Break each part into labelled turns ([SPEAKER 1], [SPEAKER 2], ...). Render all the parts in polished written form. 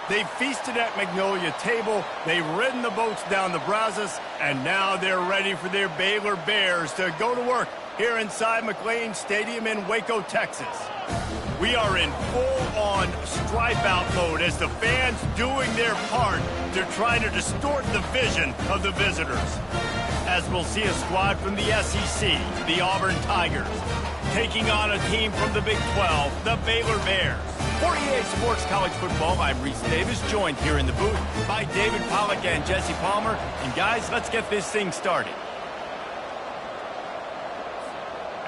[SPEAKER 1] They feasted at Magnolia Table, they've ridden the boats down the Brazos, and now they're ready for their Baylor Bears to go to work here inside McLean Stadium in Waco, Texas. We are in full-on stripe-out mode as the fans doing their part to try to distort the vision of the visitors. As we'll see a squad from the SEC, the Auburn Tigers, taking on a team from the Big 12, the Baylor Bears. For EA Sports College Football, I'm Reese Davis, joined here in the booth by David Pollack and Jesse Palmer. And guys, let's get this thing started.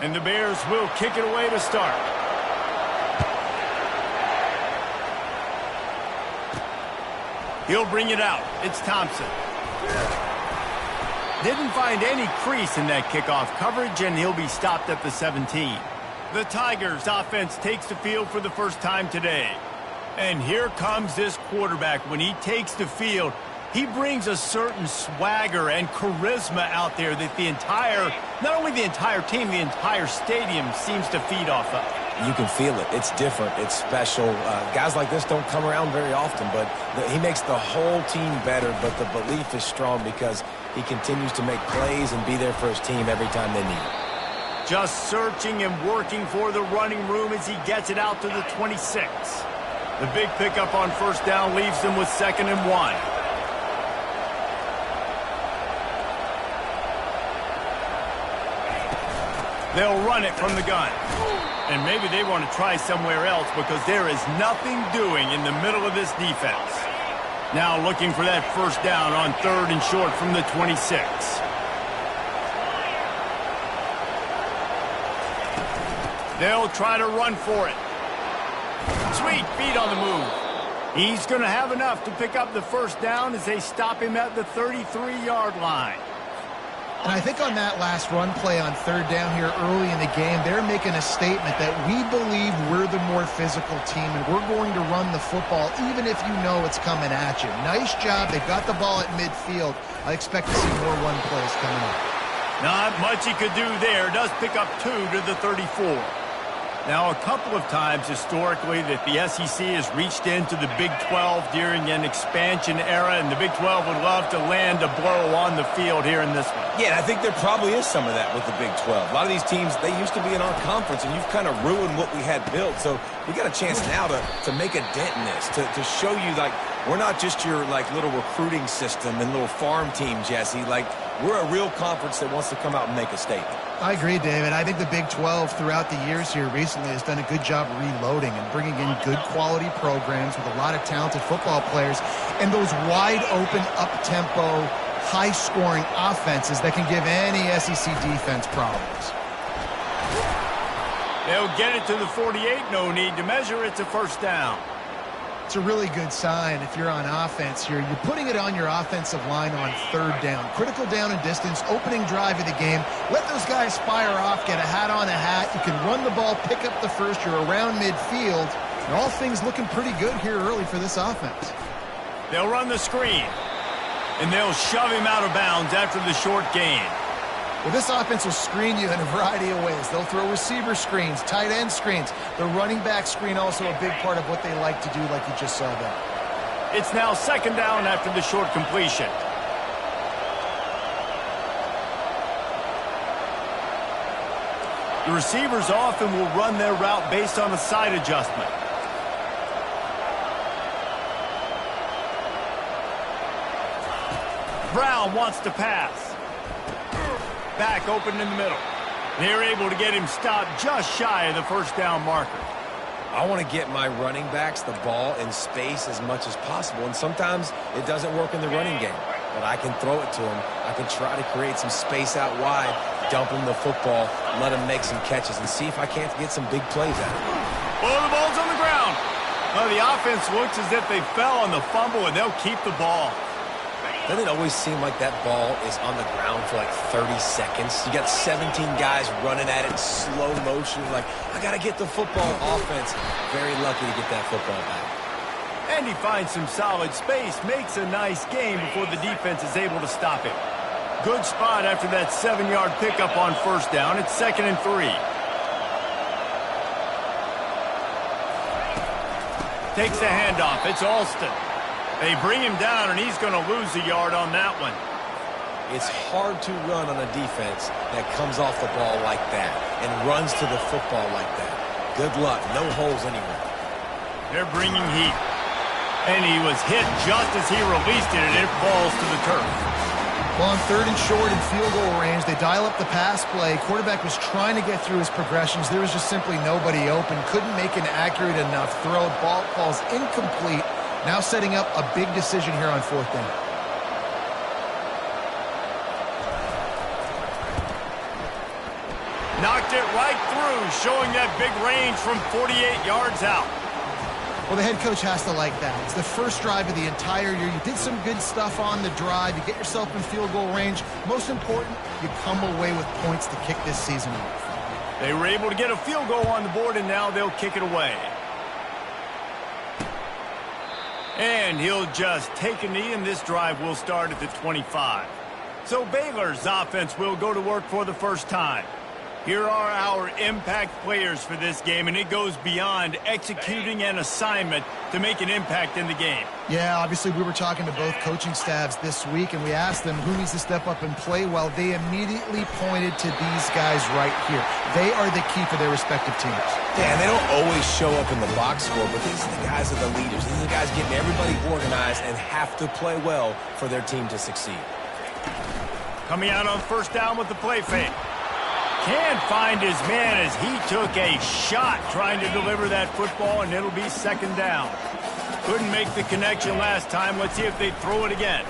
[SPEAKER 1] And the Bears will kick it away to start. He'll bring it out. It's Thompson. Didn't find any crease in that kickoff coverage, and he'll be stopped at the 17. The Tigers offense takes the field for the first time today. And here comes this quarterback. When he takes the field, he brings a certain swagger and charisma out there that not only the entire team, the entire stadium seems to feed off of.
[SPEAKER 2] You can feel it. It's different. It's special. Guys like this don't come around very often, but he makes the whole team better, but the belief is strong because he continues to make plays and be there for his team every time they need it.
[SPEAKER 1] Just searching and working for the running room as he gets it out to the 26. The big pickup on first down leaves them with 2nd and 1. They'll run it from the gun. And maybe they want to try somewhere else because there is nothing doing in the middle of this defense. Now looking for that first down on 3rd and short from the 26. They'll try to run for it. Sweet feet on the move. He's going to have enough to pick up the first down as they stop him at the 33-yard line.
[SPEAKER 3] And I think on that last run play on 3rd down here early in the game, they're making a statement that we believe we're the more physical team and we're going to run the football even if you know it's coming at you. Nice job. They've got the ball at midfield. I expect to see more run plays coming up.
[SPEAKER 1] Not much he could do there. Does pick up 2 to the 34. Now, a couple of times historically that the SEC has reached into the Big 12 during an expansion era, and the Big 12 would love to land a blow on the field here in this one.
[SPEAKER 2] Yeah, I think there probably is some of that with the Big 12. A lot of these teams, they used to be in our conference, and you've kind of ruined what we had built. So we got a chance now to make a dent in this, to show you, like, we're not just your, like, little recruiting system and little farm team, Jesse. Like, we're a real conference that wants to come out and make a statement.
[SPEAKER 3] I agree, David. I think the Big 12 throughout the years here recently has done a good job reloading and bringing in good quality programs with a lot of talented football players and those wide open, up-tempo, high-scoring offenses that can give any SEC defense problems.
[SPEAKER 1] They'll get it to the 48. No need to measure. It's a first down.
[SPEAKER 3] It's a really good sign if you're on offense here. You're putting it on your offensive line on 3rd down. Critical down and distance, opening drive of the game. Let those guys fire off, get a hat on a hat. You can run the ball, pick up the first. You're around midfield. And all things looking pretty good here early for this offense.
[SPEAKER 1] They'll run the screen. And they'll shove him out of bounds after the short gain.
[SPEAKER 3] Well, this offense will screen you in a variety of ways. They'll throw receiver screens, tight end screens. The running back screen also a big part of what they like to do, like you just saw there.
[SPEAKER 1] It's now 2nd down after the short completion. The receivers often will run their route based on a side adjustment. Brown wants to pass. Back open in the middle. They're able to get him stopped just shy of the first down marker.
[SPEAKER 2] I want to get my running backs the ball in space as much as possible, and sometimes it doesn't work in the running game. But I can throw it to them. I can try to create some space out wide, dump them the football, let them make some catches, and see if I can't get some big plays out of it.
[SPEAKER 1] Oh, the ball's on the ground. Well, the offense looks as if they fell on the fumble, and they'll keep the ball.
[SPEAKER 2] Doesn't it always seem like that ball is on the ground for like 30 seconds? You got 17 guys running at it in slow motion. Like, I got to get the football. Offense, very lucky to get that football back.
[SPEAKER 1] And he finds some solid space, makes a nice game before the defense is able to stop him. Good spot after that 7-yard pickup on first down. It's 2nd and 3. Takes the handoff. It's Alston. They bring him down, and he's going to lose a yard on that one.
[SPEAKER 2] It's hard to run on a defense that comes off the ball like that and runs to the football like that. Good luck. No holes anywhere.
[SPEAKER 1] They're bringing heat. And he was hit just as he released it, and it falls to the turf.
[SPEAKER 3] Well, on 3rd and short and field goal range, they dial up the pass play. Quarterback was trying to get through his progressions. There was just simply nobody open. Couldn't make an accurate enough throw. Ball falls incomplete. Now setting up a big decision here on 4th down.
[SPEAKER 1] Knocked it right through, showing that big range from 48 yards out.
[SPEAKER 3] Well, the head coach has to like that. It's the first drive of the entire year. You did some good stuff on the drive. You get yourself in field goal range. Most important, you come away with points to kick this season off.
[SPEAKER 1] They were able to get a field goal on the board, and now they'll kick it away. And he'll just take a knee, and this drive will start at the 25. So Baylor's offense will go to work for the first time. Here are our impact players for this game, and it goes beyond executing an assignment to make an impact in the game.
[SPEAKER 3] Yeah, obviously we were talking to both coaching staffs this week, and we asked them who needs to step up and play well. They immediately pointed to these guys right here. They are the key for their respective teams.
[SPEAKER 2] Yeah, and they don't always show up in the box score, but these are the guys that are the leaders. These are the guys getting everybody organized and have to play well for their team to succeed.
[SPEAKER 1] Coming out on 1st down with the play fake. Can't find his man as he took a shot trying to deliver that football, and it'll be 2nd down. Couldn't make the connection last time. Let's see if they throw it again.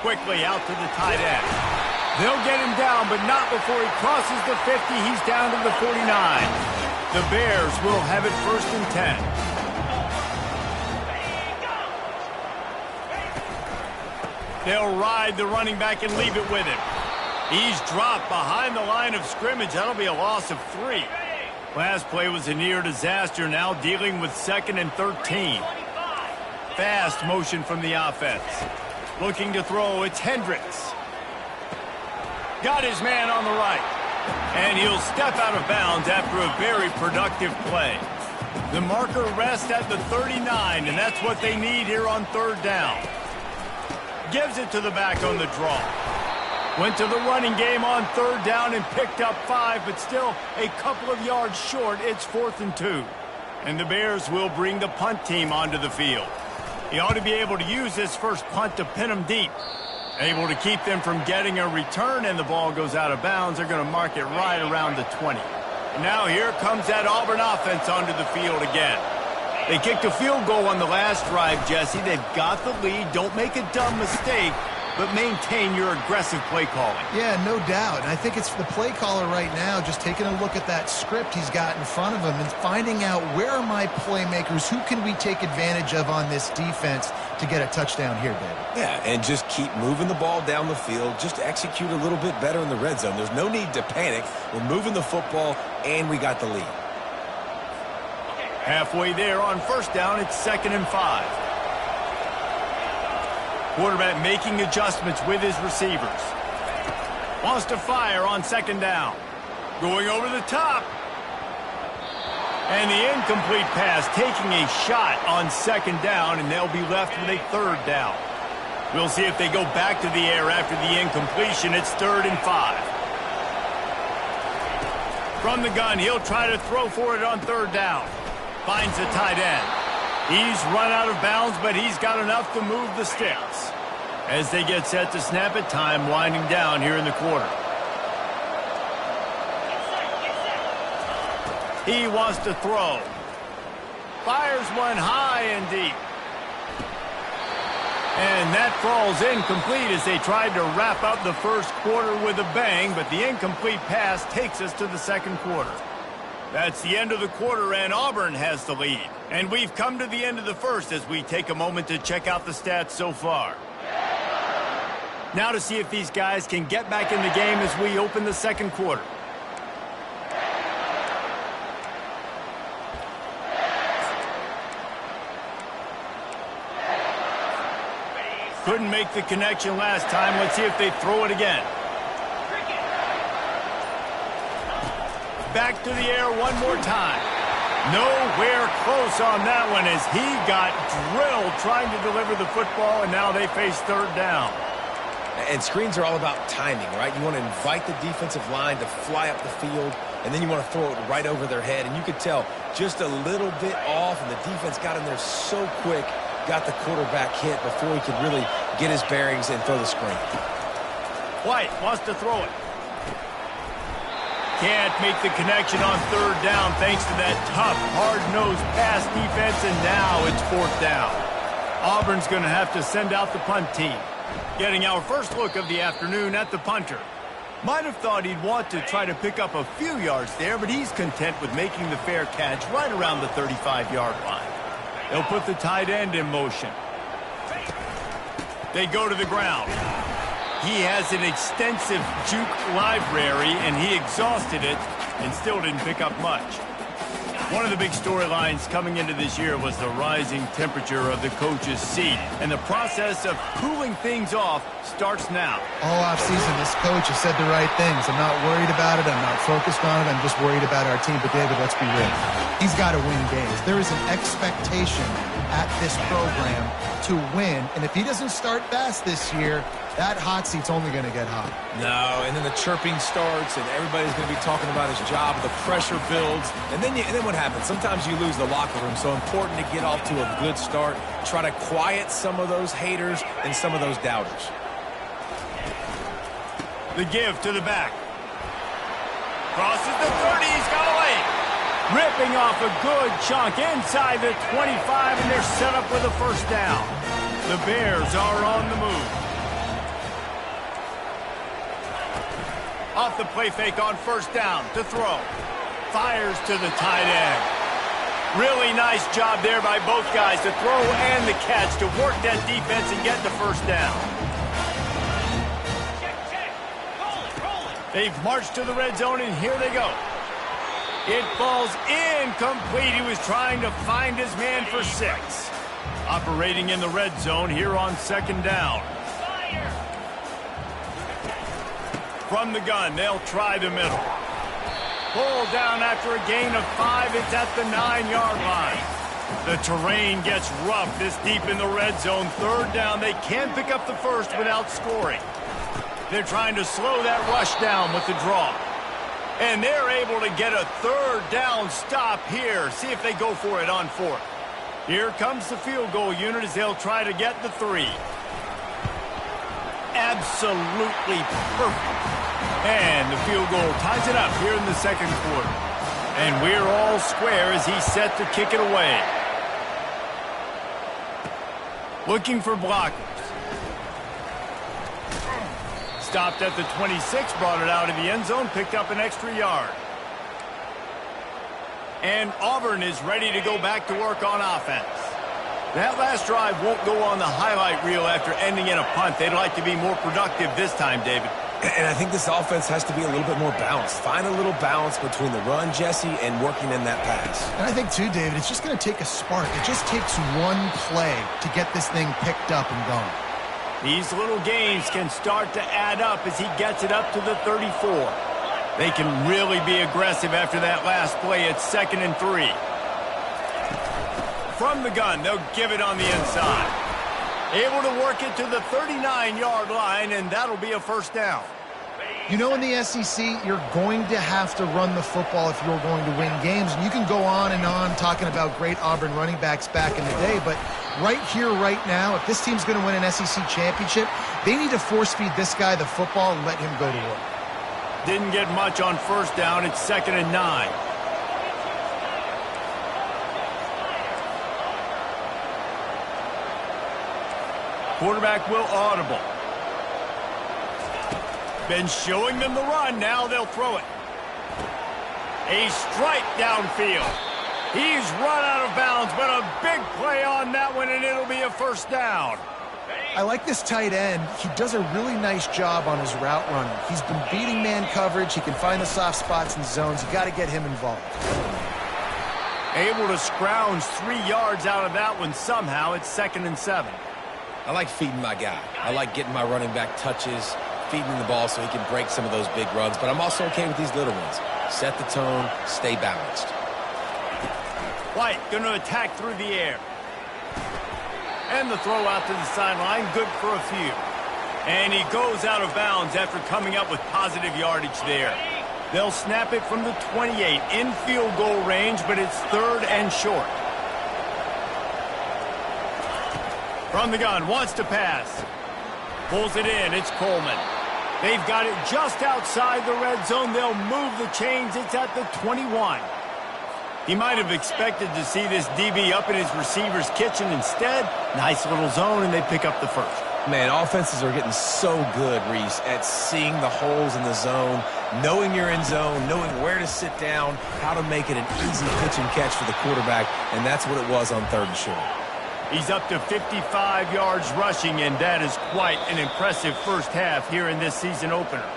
[SPEAKER 1] Quickly out to the tight end. They'll get him down, but not before he crosses the 50. He's down to the 49. The Bears will have it 1st and 10. They'll ride the running back and leave it with him. He's dropped behind the line of scrimmage. That'll be a loss of 3. Last play was a near disaster. Now dealing with 2nd and 13. Fast motion from the offense. Looking to throw. It's Hendricks. Got his man on the right. And he'll step out of bounds after a very productive play. The marker rests at the 39, and that's what they need here on 3rd down. Gives it to the back on the draw. Went to the running game on 3rd down and picked up 5, but still a couple of yards short. It's 4th and 2. And the Bears will bring the punt team onto the field. He ought to be able to use this first punt to pin them deep. Able to keep them from getting a return, and the ball goes out of bounds. They're going to mark it right around the 20. And now here comes that Auburn offense onto the field again. They kicked a field goal on the last drive, Jesse. They've got the lead. Don't make a dumb mistake, but maintain your aggressive play calling.
[SPEAKER 3] Yeah, no doubt. And I think it's the play caller right now just taking a look at that script he's got in front of him and finding out where are my playmakers, who can we take advantage of on this defense to get a touchdown here, David.
[SPEAKER 2] Yeah, and just keep moving the ball down the field. Just execute a little bit better in the red zone. There's no need to panic. We're moving the football, and we got the lead.
[SPEAKER 1] Halfway there on 1st down, it's 2nd and 5. Quarterback making adjustments with his receivers. Wants to fire on 2nd down. Going over the top. And the incomplete pass taking a shot on 2nd down, and they'll be left with a 3rd down. We'll see if they go back to the air after the incompletion. It's 3rd and 5. From the gun, he'll try to throw for it on 3rd down. Finds the tight end. He's run out of bounds, but he's got enough to move the sticks. As they get set to snap it, time winding down here in the quarter. He wants to throw. Fires one high and deep. And that falls incomplete as they tried to wrap up the first quarter with a bang, but the incomplete pass takes us to the 2nd quarter. That's the end of the quarter, and Auburn has the lead. And we've come to the end of the first as we take a moment to check out the stats so far. Now to see if these guys can get back in the game as we open the 2nd quarter. Couldn't make the connection last time. Let's see if they throw it again. Back to the air one more time. Nowhere close on that one as he got drilled trying to deliver the football, and now they face third down.
[SPEAKER 2] And screens are all about timing, right? You want to invite the defensive line to fly up the field, and then you want to throw it right over their head. And you could tell just a little bit off, and the defense got in there so quick, got the quarterback hit before he could really get his bearings and throw the screen.
[SPEAKER 1] White wants to throw it. Can't make the connection on third down thanks to that tough, hard-nosed pass defense, and now it's fourth down. Auburn's going to have to send out the punt team. Getting our first look of the afternoon at the punter. Might have thought he'd want to try to pick up a few yards there, but he's content with making the fair catch right around the 35-yard line. They'll put the tight end in motion. They go to the ground. He has an extensive juke library, and he exhausted it and still didn't pick up much. One of the big storylines coming into this year was the rising temperature of the coach's seat, and the process of cooling things off starts now.
[SPEAKER 3] All offseason, this coach has said the right things. I'm not worried about it. I'm not focused on it. I'm just worried about our team. But, David, let's be real. He's got to win games. There is an expectation at this program to win, and if he doesn't start fast this year, that hot seat's only going to get hot.
[SPEAKER 2] No, and then the chirping starts, and everybody's going to be talking about his job. The pressure builds, and then what happens? Sometimes you lose the locker room, so important to get off to a good start. Try to quiet some of those haters and some of those doubters.
[SPEAKER 1] The give to the back. Crosses the 30, he's got away. Ripping off a good chunk inside the 25, and they're set up with a first down. The Bears are on the move. Off the play fake on first down to throw. Fires to the tight end. Really nice job there by both guys to throw and the catch to work that defense and get the first down. They've marched to the red zone, and here they go. It falls incomplete. He was trying to find his man for 6. Operating in the red zone here on second down. From the gun, they'll try the middle. Pull down after a gain of 5. It's at the 9-yard line. The terrain gets rough this deep in the red zone. Third down, they can't pick up the first without scoring. They're trying to slow that rush down with the draw. And they're able to get a third down stop here. See if they go for it on fourth. Here comes the field goal unit as they'll try to get the 3. Absolutely perfect. And the field goal ties it up here in the second quarter. And we're all square as he's set to kick it away. Looking for blockers. Stopped at the 26, brought it out of the end zone, picked up an extra yard. And Auburn is ready to go back to work on offense. That last drive won't go on the highlight reel after ending in a punt. They'd like to be more productive this time, David.
[SPEAKER 2] And I think this offense has to be a little bit more balanced. Find a little balance between the run, Jesse, and working in that pass.
[SPEAKER 3] And I think, too, David, it's just going to take a spark. It just takes one play to get this thing picked up and going.
[SPEAKER 1] These little gains can start to add up as he gets it up to the 34. They can really be aggressive after that last play. It's 2nd and 3. From the gun, they'll give it on the inside. Able to work it to the 39-yard line, and that'll be a first down.
[SPEAKER 3] You know, in the SEC, you're going to have to run the football if you're going to win games. And you can go on and on talking about great Auburn running backs back in the day, but right here, right now, if this team's going to win an SEC championship, they need to force-feed this guy the football and let him go to work.
[SPEAKER 1] Didn't get much on first down. It's 2nd and 9. Quarterback will audible. Been showing them the run. Now they'll throw it. A strike downfield. He's run out of bounds, but a big play on that one, and it'll be a first down.
[SPEAKER 3] I like this tight end. He does a really nice job on his route running. He's been beating man coverage. He can find the soft spots and zones. You got to get him involved.
[SPEAKER 1] Able to scrounge 3 yards out of that one somehow. It's 2nd and 7.
[SPEAKER 2] I like feeding my guy. I like getting my running back touches, feeding him the ball so he can break some of those big runs. But I'm also okay with these little ones. Set the tone, stay balanced.
[SPEAKER 1] White going to attack through the air. And the throw out to the sideline, good for a few. And he goes out of bounds after coming up with positive yardage there. They'll snap it from the 28 in field goal range, but it's 3rd and short. From the gun, wants to pass. Pulls it in, it's Coleman. They've got it just outside the red zone. They'll move the chains. It's at the 21. He might have expected to see this DB up in his receiver's kitchen. Instead, nice little zone, and they pick up the first.
[SPEAKER 2] Man, offenses are getting so good, Reese, at seeing the holes in the zone, knowing you're in zone, knowing where to sit down, how to make it an easy pitch and catch for the quarterback, and that's what it was on 3rd and short.
[SPEAKER 1] He's up to 55 yards rushing, and that is quite an impressive first half here in this season opener.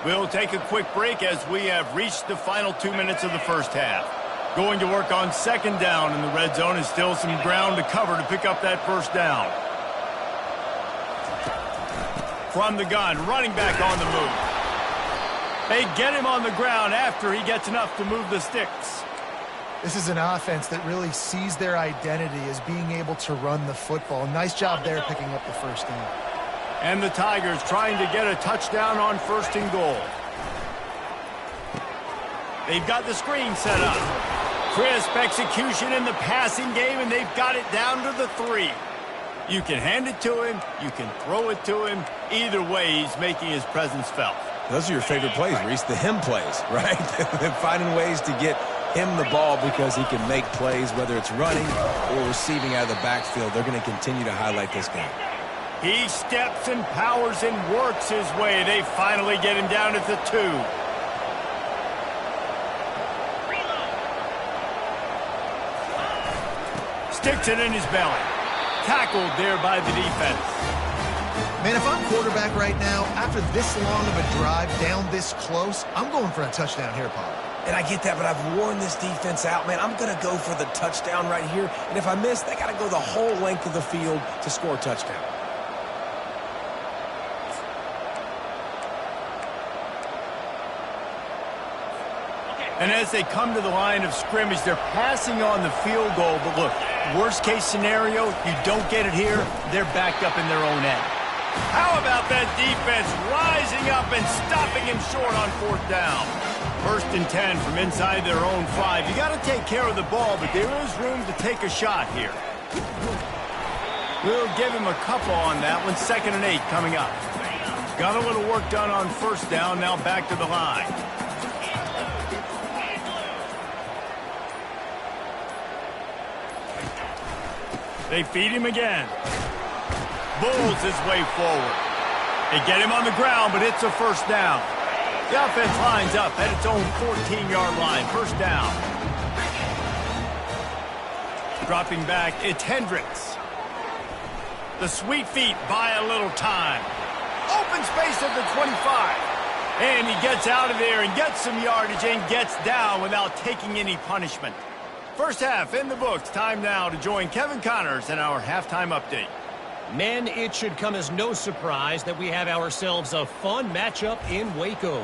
[SPEAKER 1] We'll take a quick break as we have reached the final 2 minutes of the first half. Going to work on 2nd down in the red zone, and still some ground to cover to pick up that first down. From the gun, running back on the move. They get him on the ground after he gets enough to move the sticks.
[SPEAKER 3] This is an offense that really sees their identity as being able to run the football. Nice job there picking up the first down.
[SPEAKER 1] And the Tigers trying to get a touchdown on 1st and goal. They've got the screen set up. Crisp execution in the passing game, and they've got it down to the 3. You can hand it to him, you can throw it to him. Either way, he's making his presence felt.
[SPEAKER 2] Those are your favorite plays, Reese, the him plays, right? Finding ways to get him the ball because he can make plays, whether it's running or receiving out of the backfield. They're going to continue to highlight this guy.
[SPEAKER 1] He steps and powers and works his way. They finally get him down at the 2. Sticks it in his belly. Tackled there by the defense.
[SPEAKER 3] Man, if I'm quarterback right now, after this long of a drive down this close, I'm going for a touchdown here, Paul.
[SPEAKER 2] And I get that, but I've worn this defense out, man. I'm going to go for the touchdown right here. And if I miss, they got to go the whole length of the field to score a touchdown.
[SPEAKER 1] And as they come to the line of scrimmage, they're passing on the field goal. But look, worst case scenario, you don't get it here, they're backed up in their own end. How about that defense rising up and stopping him short on 4th down? 1st and 10 from inside their own 5. You got to take care of the ball, but there is room to take a shot here. We'll give him a couple on that one. 2nd and 8 coming up. Got a little work done on 1st down, now back to the line. They feed him again. Bulls his way forward. They get him on the ground, but it's a 1st down. The offense lines up at its own 14-yard line. 1st down. Dropping back, it's Hendricks. The sweet feet buy a little time. Open space at the 25. And he gets out of there and gets some yardage and gets down without taking any punishment. First half in the books. Time now to join Kevin Connors in our halftime update.
[SPEAKER 4] Men, it should come as no surprise that we have ourselves a fun matchup in Waco.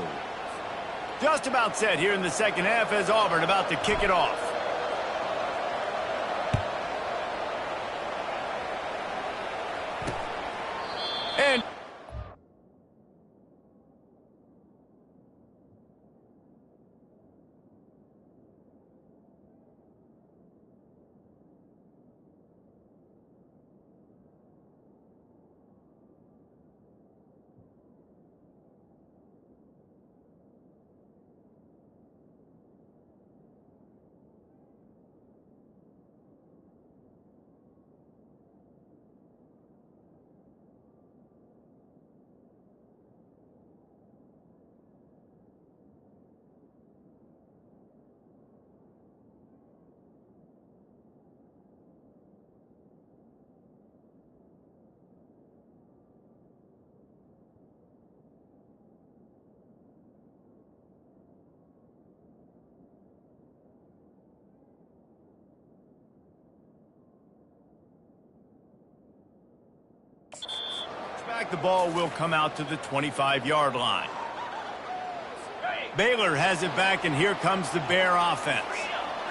[SPEAKER 1] Just about set here in the 2nd half as Auburn about to kick it off. And back, the ball will come out to the 25-yard line. Baylor has it back, and here comes the Bear offense.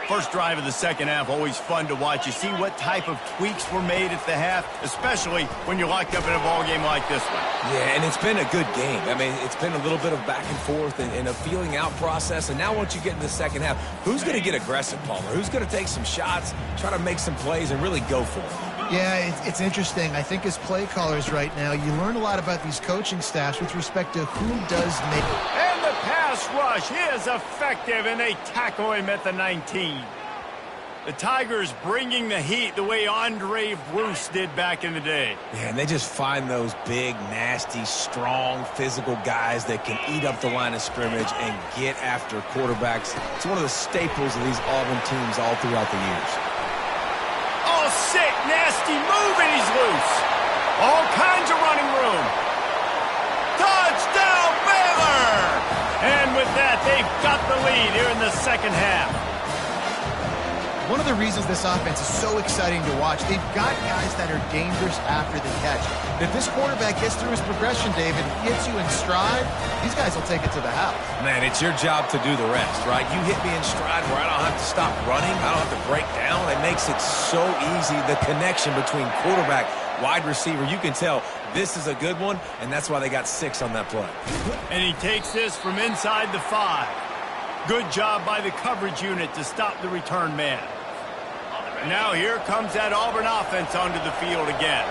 [SPEAKER 1] First drive of the second half, always fun to watch. You see what type of tweaks were made at the half, especially when you're locked up in a ball game like this one.
[SPEAKER 2] Yeah, and it's been a good game. I mean, it's been a little bit of back and forth and a feeling out process. And now once you get in the second half, who's going to get aggressive, Palmer? Who's going to take some shots, try to make some plays, and really go for it?
[SPEAKER 3] Yeah, it's interesting. I think as play callers right now, you learn a lot about these coaching staffs with respect to who does make it.
[SPEAKER 1] And the pass rush is effective, and they tackle him at the 19. The Tigers bringing the heat the way Andre Bruce did back in the day.
[SPEAKER 2] Yeah, and they just find those big, nasty, strong, physical guys that can eat up the line of scrimmage and get after quarterbacks. It's one of the staples of these Auburn teams all throughout the years.
[SPEAKER 1] Oh, sick, nasty move, and he's loose. All kinds of running room. Touchdown, Baylor! And with that, they've got the lead here in the second half.
[SPEAKER 3] One of the reasons this offense is so exciting to watch, they've got guys that are dangerous after the catch. If this quarterback gets through his progression, David, gets you in stride, these guys will take it to the house.
[SPEAKER 2] Man, it's your job to do the rest, right? You hit me in stride where I don't have to stop running. I don't have to break down. It makes it so easy. The connection between quarterback, wide receiver, you can tell this is a good one, and that's why they got 6 on that play.
[SPEAKER 1] And he takes this from inside the 5. Good job by the coverage unit to stop the return man. Now here comes that Auburn offense onto the field again.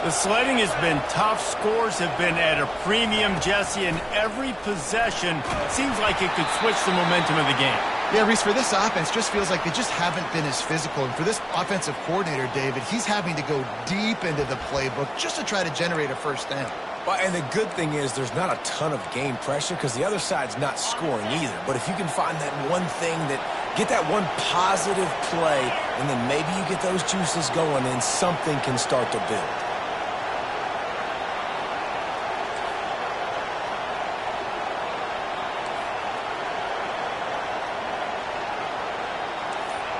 [SPEAKER 1] The sledding has been tough. Scores have been at a premium, Jesse, and every possession seems like it could switch the momentum of the game.
[SPEAKER 3] Yeah, Reese, for this offense, just feels like they just haven't been as physical. And for this offensive coordinator, David, he's having to go deep into the playbook just to try to generate a first down.
[SPEAKER 2] Well, and the good thing is there's not a ton of game pressure because the other side's not scoring either. But if you can find that one thing get that one positive play, and then maybe you get those juices going and something can start to build.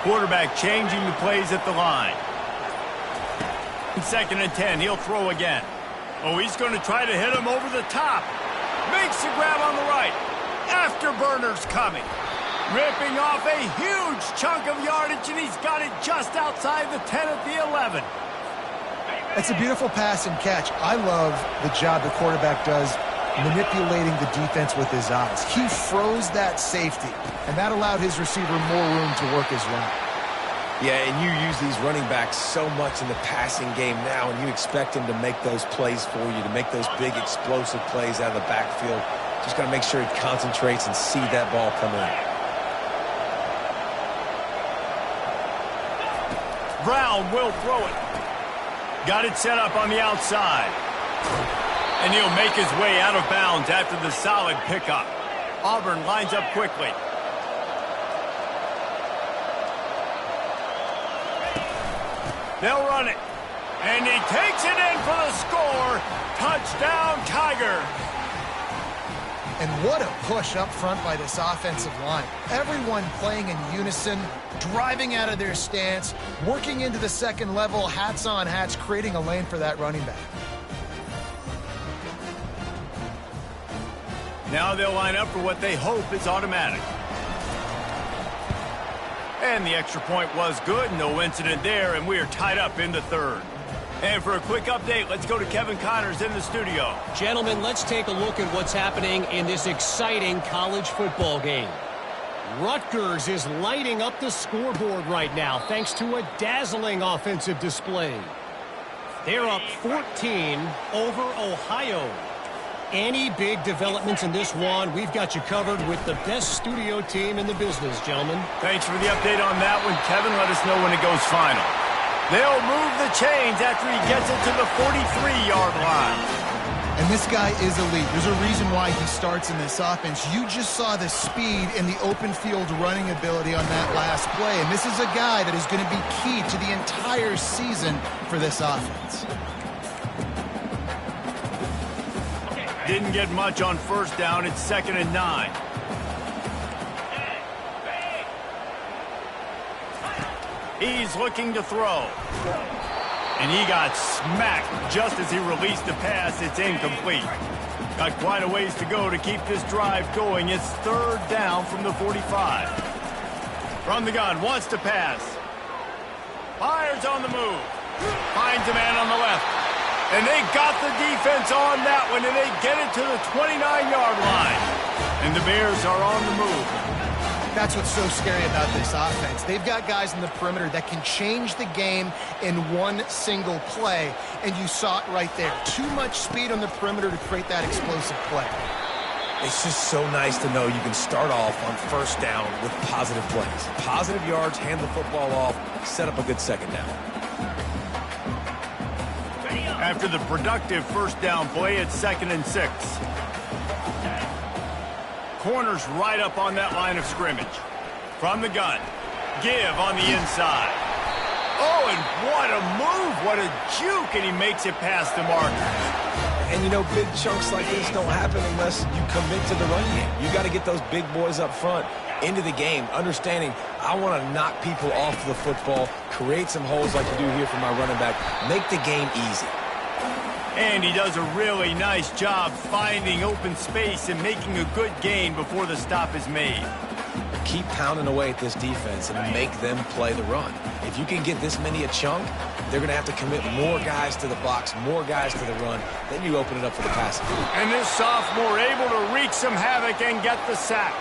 [SPEAKER 1] Quarterback changing the plays at the line. 2nd and 10, he'll throw again. Oh, he's going to try to hit him over the top. Makes the grab on the right. Afterburner's coming. Ripping off a huge chunk of yardage, and he's got it just outside the 10 at the 11.
[SPEAKER 3] That's a beautiful pass and catch. I love the job the quarterback does manipulating the defense with his eyes. He froze that safety, and that allowed his receiver more room to work his route.
[SPEAKER 2] Yeah, and you use these running backs so much in the passing game now, and you expect him to make those plays for you, to make those big explosive plays out of the backfield. Just got to make sure he concentrates and see that ball come in.
[SPEAKER 1] Brown will throw it. Got it set up on the outside. And he'll make his way out of bounds after the solid pickup. Auburn lines up quickly. They'll run it. And he takes it in for the score. Touchdown, Tigers.
[SPEAKER 3] And what a push up front by this offensive line. Everyone playing in unison, driving out of their stance, working into the second level, hats on hats, creating a lane for that running back.
[SPEAKER 1] Now they'll line up for what they hope is automatic. And the extra point was good. No incident there, and we are tied up in the 3rd. And for a quick update, let's go to Kevin Connors in the studio.
[SPEAKER 4] Gentlemen, let's take a look at what's happening in this exciting college football game. Rutgers is lighting up the scoreboard right now thanks to a dazzling offensive display. They're up 14 over Ohio. Any big developments in this one, we've got you covered with the best studio team in the business, gentlemen.
[SPEAKER 1] Thanks for the update on that one, Kevin. Let us know when it goes final. They'll move the chains after he gets it to the 43-yard line.
[SPEAKER 3] And this guy is elite. There's a reason why he starts in this offense. You just saw the speed and the open field running ability on that last play. And this is a guy that is going to be key to the entire season for this offense.
[SPEAKER 1] Didn't get much on first down. It's 2nd and 9. He's looking to throw. And he got smacked just as he released the pass. It's incomplete. Got quite a ways to go to keep this drive going. It's 3rd down from the 45. From the gun, wants to pass. Fires on the move. Finds a man on the left. And they got the defense on that one, and they get it to the 29-yard line. And the Bears are on the move.
[SPEAKER 3] That's what's so scary about this offense. They've got guys in the perimeter that can change the game in one single play, and you saw it right there. Too much speed on the perimeter to create that explosive play.
[SPEAKER 2] It's just so nice to know you can start off on first down with positive plays. Positive yards, hand the football off, set up a good second down.
[SPEAKER 1] After the productive first down play, it's 2nd and 6. Corners right up on that line of scrimmage. From the gun. Give on the inside. Oh, and what a move. What a juke. And he makes it past the marker.
[SPEAKER 2] And, you know, big chunks like this don't happen unless you commit to the run game. You got to get those big boys up front into the game, understanding I want to knock people off the football, create some holes like you do here for my running back, make the game easy.
[SPEAKER 1] And he does a really nice job finding open space and making a good gain before the stop is made.
[SPEAKER 2] Keep pounding away at this defense and make them play the run. If you can get this many a chunk, they're going to have to commit more guys to the box, more guys to the run. Then you open it up for the passing.
[SPEAKER 1] And this sophomore able to wreak some havoc and get the sack.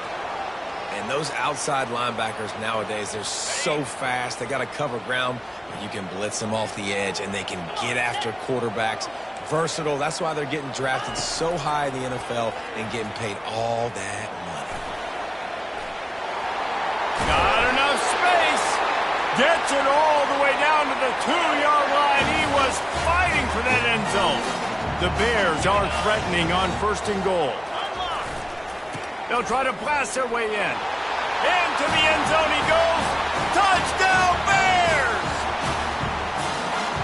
[SPEAKER 2] And those outside linebackers nowadays, they're so fast. They got to cover ground. You can blitz them off the edge, and they can get after quarterbacks. Versatile. That's why they're getting drafted so high in the NFL and getting paid all that money.
[SPEAKER 1] Not enough space. Gets it all the way down to the 2-yard line. He was fighting for that end zone. The Bears are threatening on 1st and goal. They'll try to blast their way in. Into the end zone he goes. Touchdown, Bears!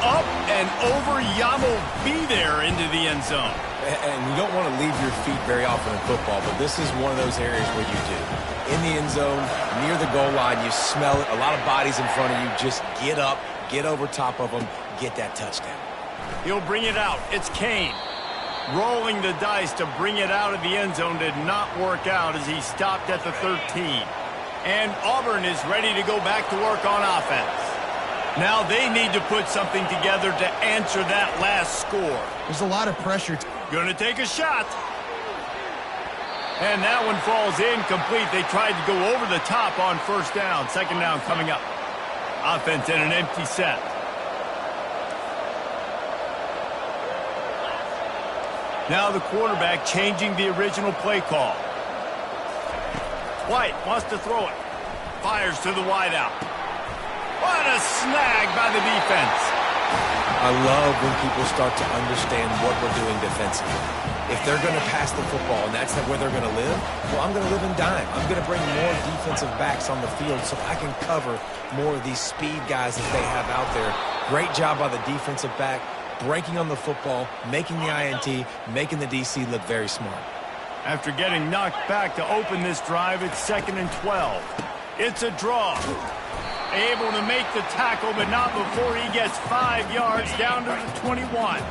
[SPEAKER 1] Up and over. Yamo be there into the end zone.
[SPEAKER 2] And you don't want to leave your feet very often in football, but this is one of those areas where you do. In the end zone, near the goal line, you smell it. A lot of bodies in front of you. Just get up, get over top of them, get that touchdown.
[SPEAKER 1] He'll bring it out. It's Kane. Rolling the dice to bring it out of the end zone did not work out as he stopped at the 13. And Auburn is ready to go back to work on offense. Now they need to put something together to answer that last score.
[SPEAKER 3] There's a lot of pressure.
[SPEAKER 1] Gonna take a shot. And that one falls incomplete. They tried to go over the top on 1st down. 2nd down coming up. Offense in an empty set. Now the quarterback changing the original play call. White wants to throw it. Fires to the wideout. What a snag by the defense.
[SPEAKER 2] I love when people start to understand what we're doing defensively. If they're going to pass the football and that's where they're going to live, well, I'm going to live in dime. I'm going to bring more defensive backs on the field so I can cover more of these speed guys that they have out there. Great job by the defensive back, breaking on the football, making the INT, making the DC look very smart.
[SPEAKER 1] After getting knocked back to open this drive, it's 2nd and 12. It's a draw. Able to make the tackle, but not before he gets 5 yards down to the 21.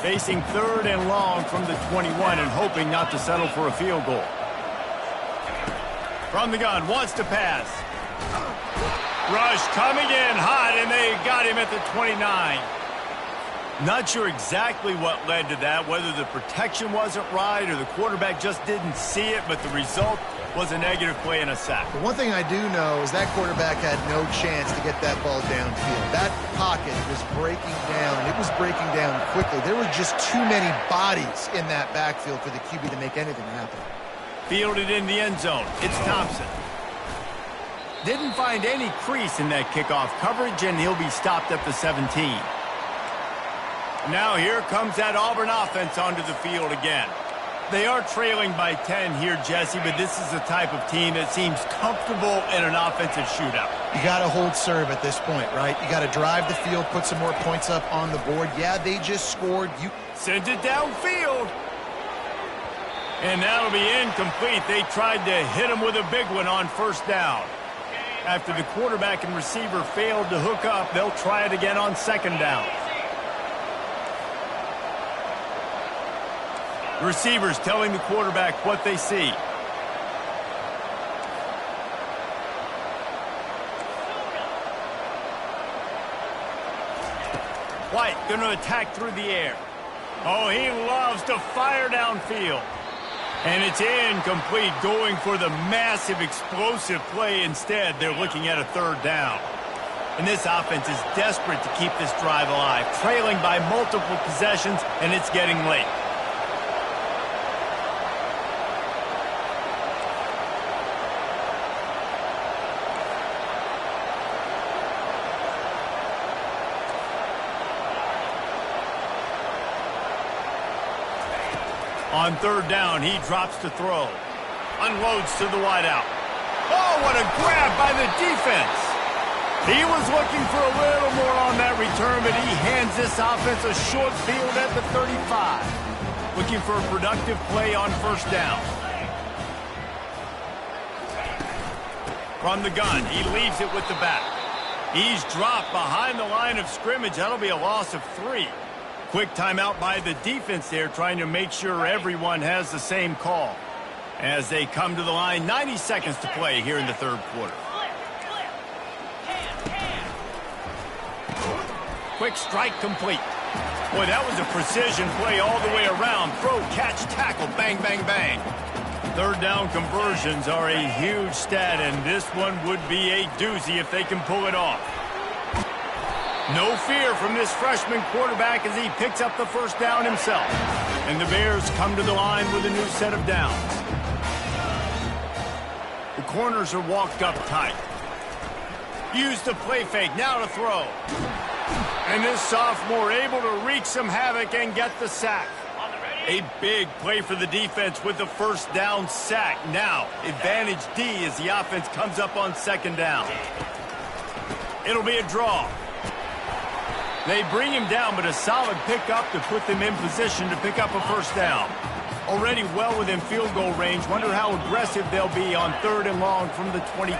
[SPEAKER 1] Facing 3rd and long from the 21 and hoping not to settle for a field goal. From the gun, wants to pass. Rush coming in hot, and they got him at the 29. Not sure exactly what led to that, whether the protection wasn't right or the quarterback just didn't see it, but the result was a negative play and a sack.
[SPEAKER 3] But one thing I do know is that quarterback had no chance to get that ball downfield. That pocket was breaking down, and it was breaking down quickly. There were just too many bodies in that backfield for the QB to make anything happen.
[SPEAKER 1] Fielded in the end zone. It's Thompson. Didn't find any crease in that kickoff coverage, and he'll be stopped at the 17. Now here comes that Auburn offense onto the field again. They are trailing by 10 here, Jesse, but this is the type of team that seems comfortable in an offensive shootout.
[SPEAKER 3] You got to hold serve at this point, right? You got to drive the field, put some more points up on the board. Yeah, they just scored. You
[SPEAKER 1] sent it downfield. And that'll be incomplete. They tried to hit him with a big one on 1st down. After the quarterback and receiver failed to hook up, they'll try it again on 2nd down. Receivers telling the quarterback what they see. going to attack through the air. Oh, he loves to fire downfield. And it's incomplete, going for the massive explosive play instead. They're looking at a third down. And this offense is desperate to keep this drive alive, trailing by multiple possessions, and it's getting late. On third down, he drops to throw. Unloads to the wideout. Oh, what a grab by the defense. He was looking for a little more on that return, but he hands this offense a short field at the 35. Looking for a productive play on first down. From the gun, he leaves it with the back. He's dropped behind the line of scrimmage. That'll be a loss of 3. Quick timeout by the defense there, trying to make sure everyone has the same call. As they come to the line, 90 seconds to play here in the third quarter. Quick strike complete. Boy, that was a precision play all the way around. Throw, catch, tackle, bang, bang, bang. Third down conversions are a huge stat, and this one would be a doozy if they can pull it off. No fear from this freshman quarterback as he picks up the first down himself. And the Bears come to the line with a new set of downs. The corners are walked up tight. Use the play fake, now to throw. And this sophomore able to wreak some havoc and get the sack. A big play for the defense with the first down sack. Now, advantage D as the offense comes up on second down. It'll be a draw. They bring him down, but a solid pickup to put them in position to pick up a first down. Already well within field goal range. Wonder how aggressive they'll be on third and long from the 22.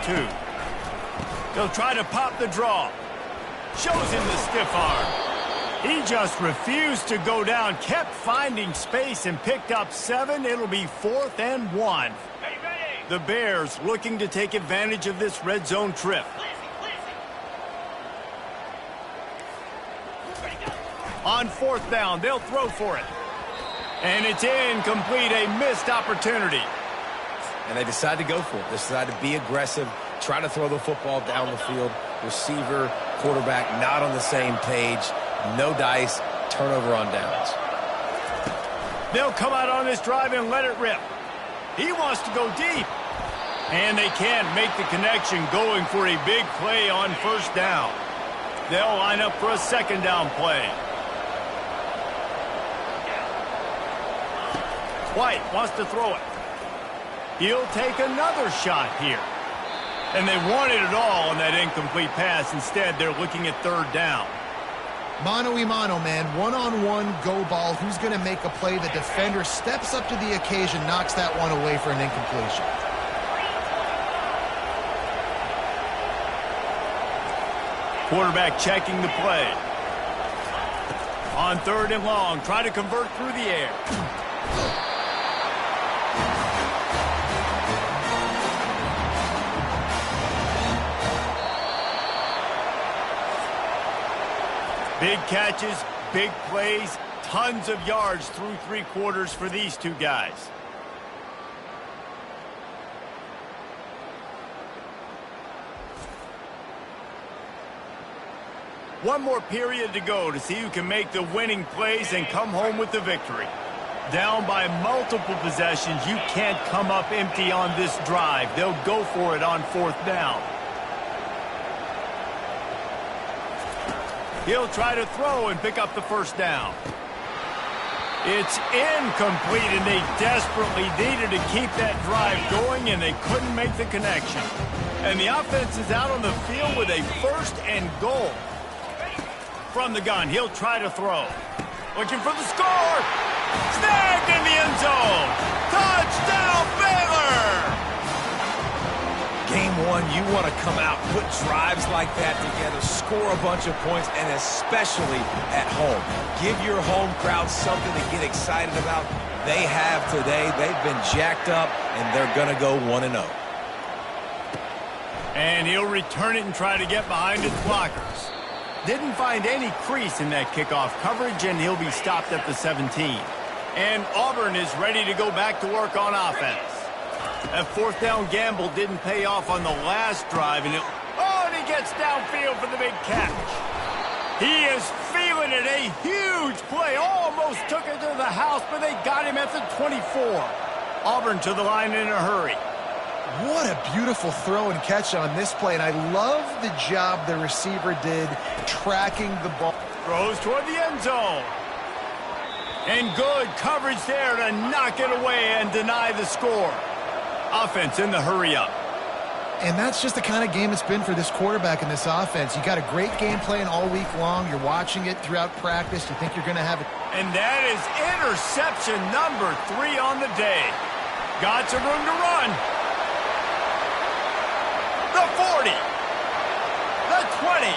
[SPEAKER 1] They'll try to pop the draw. Shows him the stiff arm. He just refused to go down, kept finding space and picked up 7. It'll be 4th and 1. The Bears looking to take advantage of this red zone trip. On fourth down, they'll throw for it. And it's incomplete, a missed opportunity.
[SPEAKER 2] And they decide to go for it. They decide to be aggressive, try to throw the football down the field. Receiver, quarterback, not on the same page. No dice, turnover on downs.
[SPEAKER 1] They'll come out on this drive and let it rip. He wants to go deep. And they can't make the connection, going for a big play on first down. They'll line up for a second down play. White wants to throw it. He'll take another shot here. And they wanted it all on that incomplete pass. Instead, they're looking at third down.
[SPEAKER 3] Mano-a-mano, man. One-on-one go ball. Who's going to make a play? The defender steps up to the occasion, knocks that one away for an incompletion.
[SPEAKER 1] Quarterback checking the play. On third and long, try to convert through the air. Big catches, big plays, tons of yards through 3 quarters for these two guys. One more period to go to see who can make the winning plays and come home with the victory. Down by multiple possessions, you can't come up empty on this drive. They'll go for it on fourth down. He'll try to throw and pick up the first down. It's incomplete, and they desperately needed to keep that drive going, and they couldn't make the connection. And the offense is out on the field with a first and goal. From the gun, he'll try to throw. Looking for the score. Snagged in the end zone. Touchdown, Baylor!
[SPEAKER 2] Game one, you want to come out, put drives like that together, score a bunch of points, and especially at home. Give your home crowd something to get excited about. They have today. They've been jacked up, and they're going to go 1-0.
[SPEAKER 1] And he'll return it and try to get behind his blockers. Didn't find any crease in that kickoff coverage, and he'll be stopped at the 17. And Auburn is ready to go back to work on offense. That fourth down gamble didn't pay off on the last drive, and he gets downfield for the big catch. He is feeling it. A huge play. Almost took it to the house, but they got him at the 24. Auburn to the line in a hurry.
[SPEAKER 3] What a beautiful throw and catch on this play, and I love the job the receiver did tracking the ball.
[SPEAKER 1] Throws toward the end zone. And good coverage there to knock it away and deny the score. Offense in the hurry-up.
[SPEAKER 3] And that's just the kind of game it's been for this quarterback in this offense. You got a great game plan all week long. You're watching it throughout practice. You think you're going to have it.
[SPEAKER 1] And that is interception number 3 on the day. Got some room to run. The 40. The 20.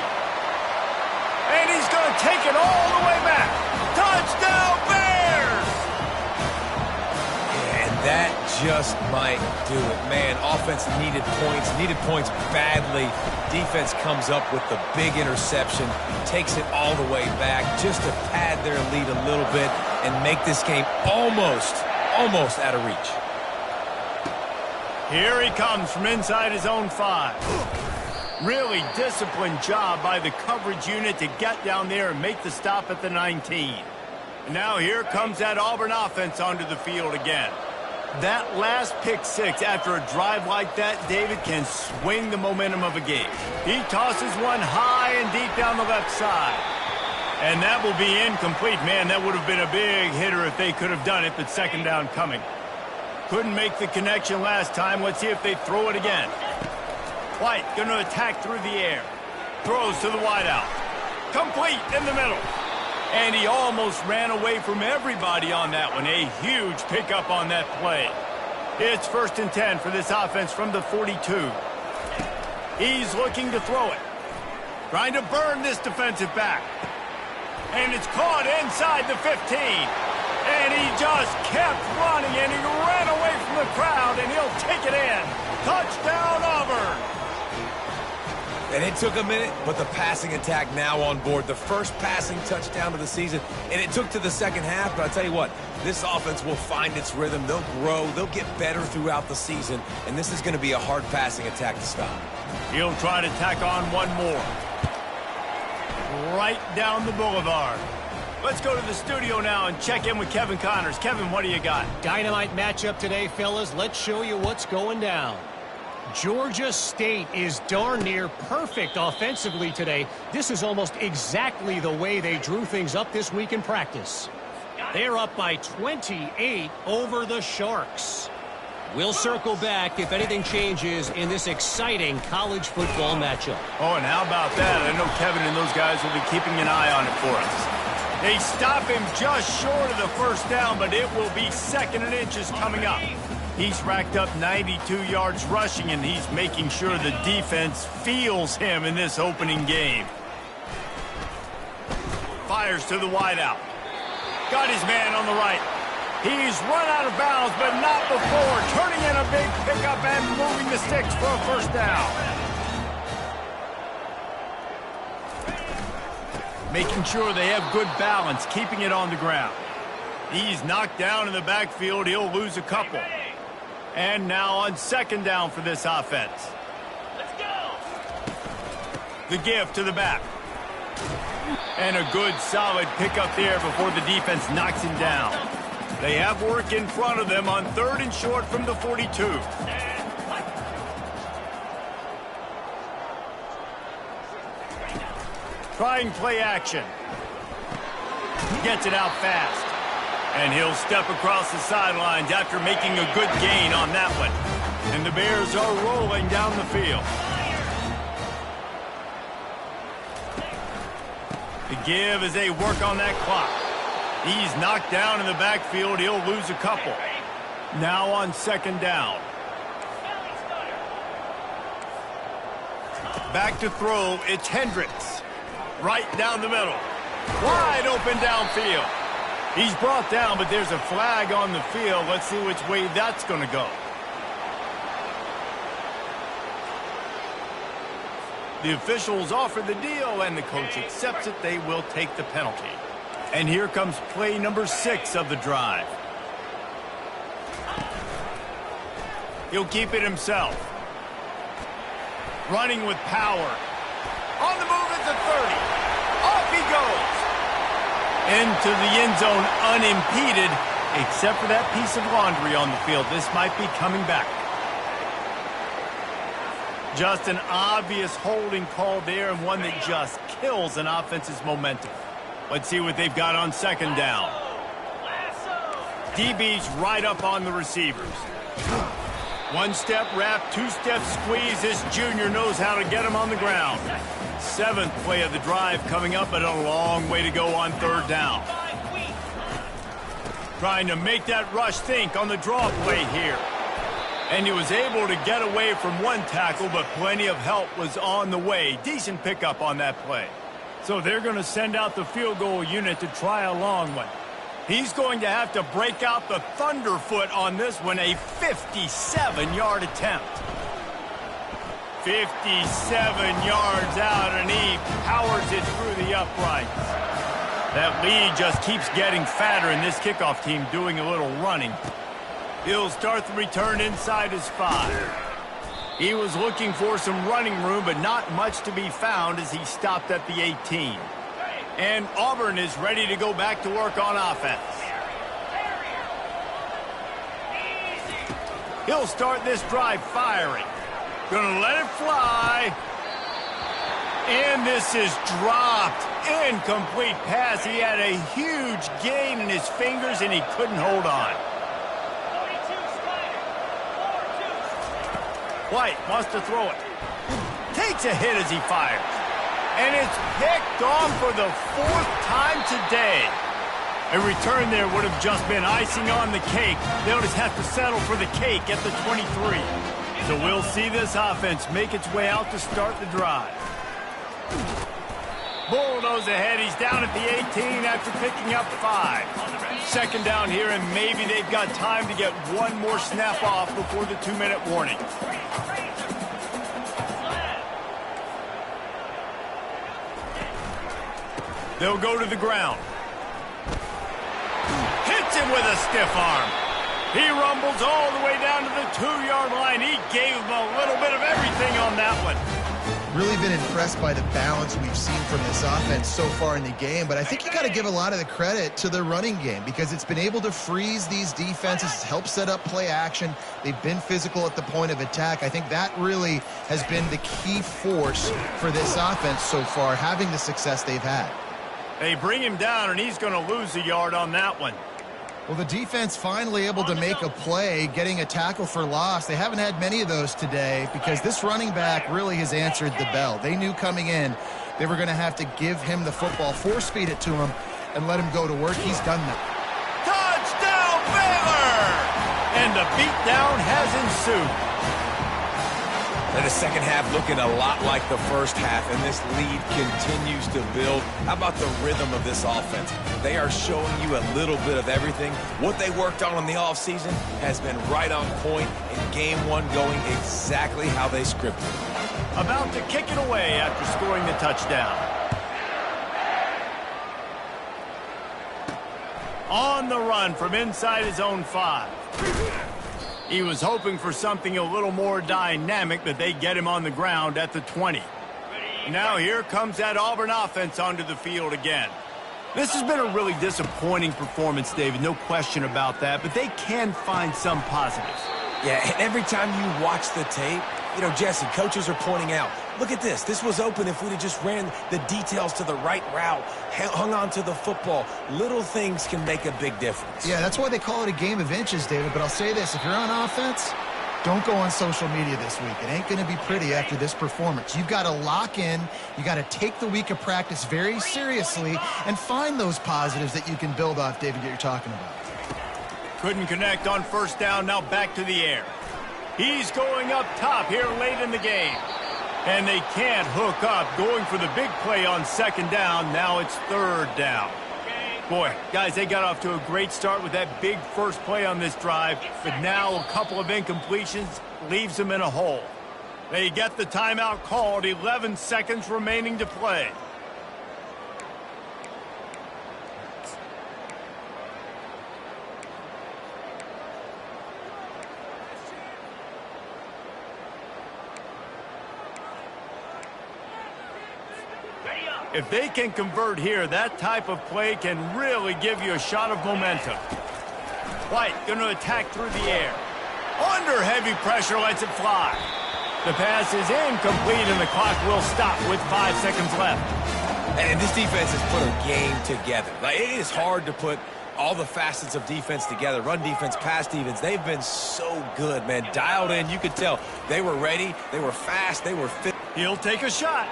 [SPEAKER 1] And he's going to take it all the way back. Touchdown, Bears!
[SPEAKER 2] And that just might do it. Man, offense needed points badly. Defense comes up with the big interception, takes it all the way back just to pad their lead a little bit and make this game almost out of reach.
[SPEAKER 1] Here he comes from inside his own 5. Really disciplined job by the coverage unit to get down there and make the stop at the 19. Now here comes that Auburn offense onto the field again. That last pick 6 after a drive like that, David, can swing the momentum of a game. He tosses one high and deep down the left side. And that will be incomplete. Man, that would have been a big hitter if they could have done it, but second down coming. Couldn't make the connection last time. Let's see if they throw it again. White going to attack through the air. Throws to the wideout. Complete in the middle. And he almost ran away from everybody on that one. A huge pickup on that play. It's 1st and 10 for this offense from the 42. He's looking to throw it. Trying to burn this defensive back. And it's caught inside the 15. And he just kept running, and he ran away from the crowd, and he'll take it in. Touchdown, Auburn.
[SPEAKER 2] And it took a minute, but the passing attack now on board. The first passing touchdown of the season, and it took to the second half. But I'll tell you what, this offense will find its rhythm. They'll grow. They'll get better throughout the season, and this is going to be a hard passing attack to stop.
[SPEAKER 1] He'll try to tack on one more. Right down the boulevard. Let's go to the studio now and check in with Kevin Connors. Kevin, what do you got?
[SPEAKER 4] Dynamite matchup today, fellas. Let's show you what's going down. Georgia State is darn near perfect offensively today. This is almost exactly the way they drew things up this week in practice. They're up by 28 over the Sharks. We'll circle back if anything changes in this exciting college football matchup.
[SPEAKER 1] Oh, and how about that? I know Kevin and those guys will be keeping an eye on it for us. They stop him just short of the first down, but it will be 2nd and inches coming up. He's racked up 92 yards rushing, and he's making sure the defense feels him in this opening game. Fires to the wideout. Got his man on the right. He's run out of bounds, but not before turning in a big pickup and moving the sticks for a first down. Making sure they have good balance, keeping it on the ground. He's knocked down in the backfield. He'll lose a couple. And now on 2nd down for this offense. Let's go. The give to the back. And a good solid pickup there before the defense knocks him down. They have work in front of them on 3rd and short from the 42. Trying play action. Gets it out fast. And he'll step across the sidelines after making a good gain on that one. And the Bears are rolling down the field. The give as they work on that clock. He's knocked down in the backfield. He'll lose a couple. Now on 2nd down. Back to throw. It's Hendricks. Right down the middle. Wide open downfield. He's brought down, but there's a flag on the field. Let's see which way that's going to go. The officials offer the deal, and the coach accepts it. They will take the penalty. And here comes play number 6 of the drive. He'll keep it himself. Running with power. On the move at the 30. Off he goes. Into the end zone unimpeded, except for that piece of laundry on the field. This might be coming back. Just an obvious holding call there, and one that just kills an offense's momentum. Let's see what they've got on second down. DB's right up on the receivers. One-step wrap, two-step squeeze. This junior knows how to get him on the ground. 7th play of the drive coming up, but a long way to go on third down. Trying to make that rush think on the draw play here. And he was able to get away from one tackle, but plenty of help was on the way. Decent pickup on that play. So they're going to send out the field goal unit to try a long one. He's going to have to break out the thunderfoot on this one, a 57-yard attempt. 57 yards out, and he powers it through the uprights. That lead just keeps getting fatter, and this kickoff team doing a little running. He'll start the return inside his 5. He was looking for some running room, but not much to be found as he stopped at the 18. And Auburn is ready to go back to work on offense. He'll start this drive firing. Gonna let it fly. And this is dropped. Incomplete pass. He had a huge gain in his fingers, and he couldn't hold on. White wants to throw it. Takes a hit as he fires. And it's picked off for the 4th time today. A return there would have just been icing on the cake. They'll just have to settle for the cake at the 23. So we'll see this offense make its way out to start the drive. Bulldoze ahead. He's down at the 18 after picking up 5. Second down here, and maybe they've got time to get one more snap off before the 2-minute warning. They'll go to the ground. Hits him with a stiff arm. He rumbles all the way down to the 2-yard line. He gave him a little bit of everything on that one.
[SPEAKER 3] Really been impressed by the balance we've seen from this offense so far in the game, but I think you got to give a lot of the credit to the running game because it's been able to freeze these defenses, help set up play action. They've been physical at the point of attack. I think that really has been the key force for this offense so far, having the success they've had.
[SPEAKER 1] They bring him down, and he's going to lose a yard on that one.
[SPEAKER 3] Well, the defense finally able to make a play, getting a tackle for loss. They haven't had many of those today because this running back really has answered the bell. They knew coming in they were going to have to give him the football, force-feed it to him, and let him go to work. He's done that.
[SPEAKER 1] Touchdown, Baylor! And the beatdown has ensued.
[SPEAKER 2] And the second half looking a lot like the first half, and this lead continues to build. How about the rhythm of this offense? They are showing you a little bit of everything. What they worked on in the offseason has been right on point, and game one going exactly how they scripted.
[SPEAKER 1] About to kick it away after scoring the touchdown. On the run from inside his own 5. He was hoping for something a little more dynamic, but they get him on the ground at the 20. Now here comes that Auburn offense onto the field again. This has been a really disappointing performance, David, no question about that, but they can find some positives.
[SPEAKER 2] Yeah, and every time you watch the tape, you know, Jesse, coaches are pointing out, look at this. This was open if we'd have just ran the details to the right route, hung on to the football. Little things can make a big difference.
[SPEAKER 3] Yeah, that's why they call it a game of inches, David. But I'll say this, if you're on offense, don't go on social media this week. It ain't going to be pretty after this performance. You've got to lock in. You got to take the week of practice very seriously and find those positives that you can build off, David, that you're talking about.
[SPEAKER 1] Couldn't connect on first down, now back to the air. He's going up top here late in the game. And they can't hook up, going for the big play on second down. Now it's third down. Boy, guys, they got off to a great start with that big first play on this drive, but now a couple of incompletions leaves them in a hole. They get the timeout called, 11 seconds remaining to play. If they can convert here, that type of play can really give you a shot of momentum. White going to attack through the air. Under heavy pressure, lets it fly. The pass is incomplete, and the clock will stop with 5 seconds left.
[SPEAKER 2] And this defense has put a game together. Like, it is hard to put all the facets of defense together. Run defense, pass defense. They've been so good, man. Dialed in. You could tell they were ready. They were fast. They were fit.
[SPEAKER 1] He'll take a shot.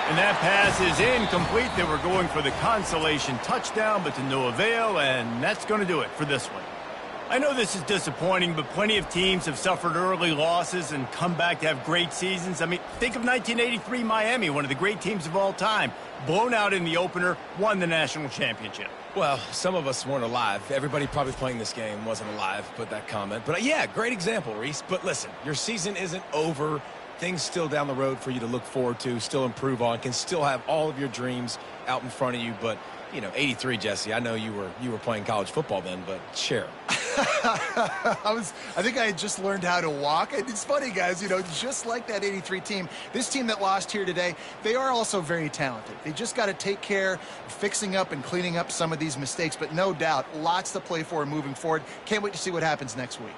[SPEAKER 1] And that pass is incomplete. They were going for the consolation touchdown, but to no avail, and that's going to do it for this one. I know this is disappointing, but plenty of teams have suffered early losses and come back to have great seasons. I mean, think of 1983 Miami, one of the great teams of all time. Blown out in the opener, won the national championship.
[SPEAKER 2] Well, some of us weren't alive. Everybody probably playing this game wasn't alive, put that comment. But yeah, great example, Reese. But listen, your season isn't over. Things still down the road for you to look forward to, still improve on, can still have all of your dreams out in front of you. But, you know, 83, Jesse, I know you were playing college football then, but share.
[SPEAKER 3] I think I had just learned how to walk. It's funny, guys, you know, just like that 83 team, this team that lost here today, they are also very talented. They just got to take care of fixing up and cleaning up some of these mistakes, but no doubt, lots to play for moving forward. Can't wait to see what happens next week.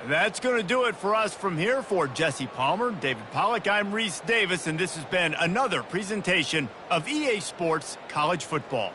[SPEAKER 1] That's going to do it for us from here. For Jesse Palmer, David Pollack, I'm Reese Davis, and this has been another presentation of EA Sports College Football.